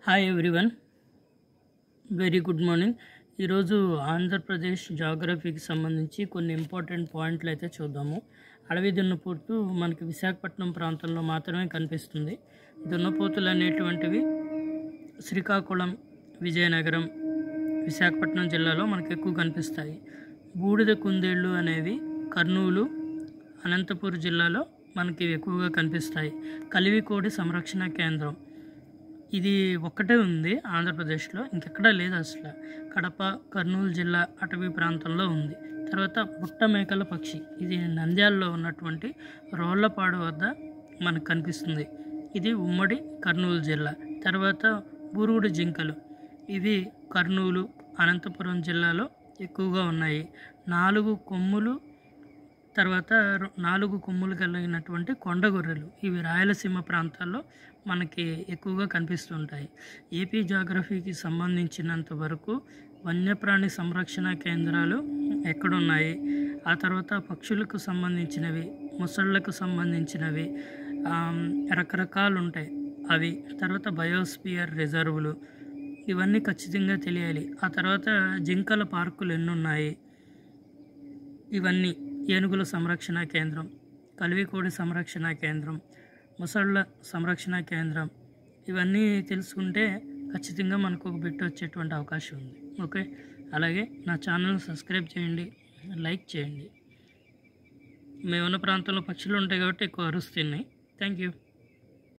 Hi everyone, very good morning. ఈరోజు ఆంధ్రప్రదేశ్ జాగ్రఫీకి సంబంధించి కొన్ని ఇంపార్టెంట్ పాయింట్లు అయితే చూద్దాము. అడవి దున్నపోతు మనకి విశాఖపట్నం ప్రాంతంలో మాత్రమే కనిపిస్తుంది. దున్నపోతులు అనేటువంటివి శ్రీకాకుళం, విజయనగరం, విశాఖపట్నం జిల్లాలో మనకు ఎక్కువ కనిపిస్తాయి. బూడిద కుందేళ్ళు అనేవి కర్నూలు, అనంతపూర్ జిల్లాలో మనకి ఎక్కువగా కనిపిస్తాయి. కలివికోడి సంరక్షణ కేంద్రం ఇది ఒక్కటే ఉంది ఆంధ్రప్రదేశ్లో, ఇంకెక్కడా లేదు అసలు. కడప, కర్నూలు జిల్లా అటవీ ప్రాంతంలో ఉంది. తర్వాత బుట్ట మేకల పక్షి, ఇది నంద్యాలలో ఉన్నటువంటి రోళ్లపాడు వద్ద మనకు కనిపిస్తుంది. ఇది ఉమ్మడి కర్నూలు జిల్లా. తర్వాత బూరుగుడు జింకలు, ఇవి కర్నూలు, అనంతపురం జిల్లాలో ఎక్కువగా ఉన్నాయి. 4 కొమ్ములు, తర్వాత 4 కొమ్ములు కలిగినటువంటి కొండగొర్రెలు, ఇవి రాయలసీమ ప్రాంతాల్లో మనకి ఎక్కువగా కనిపిస్తుంటాయి. ఏపీ జాగ్రఫీకి సంబంధించినంత వరకు వన్యప్రాణి సంరక్షణ కేంద్రాలు ఎక్కడున్నాయి, ఆ తర్వాత పక్షులకు సంబంధించినవి, మొసళ్ళకు సంబంధించినవి రకరకాలు ఉంటాయి అవి. తర్వాత బయోస్పియర్ రిజర్వులు, ఇవన్నీ ఖచ్చితంగా తెలియాలి. ఆ తర్వాత జింకల పార్కులు ఎన్నున్నాయి, ఇవన్నీ. ఏనుగుల సంరక్షణ కేంద్రం, కలివికోడి సంరక్షణ కేంద్రం, మొసళ్ళ సంరక్షణ కేంద్రం, ఇవన్నీ తెలుసుకుంటే ఖచ్చితంగా మనకు ఒక బిట్ వచ్చేటువంటి అవకాశం ఉంది. ఓకే, అలాగే నా ఛానల్ సబ్స్క్రైబ్ చేయండి, లైక్ చేయండి. మేమున్న ప్రాంతంలో పక్షులు ఉంటాయి కాబట్టి ఎక్కువ అరుస్తున్నాయి. Thank you.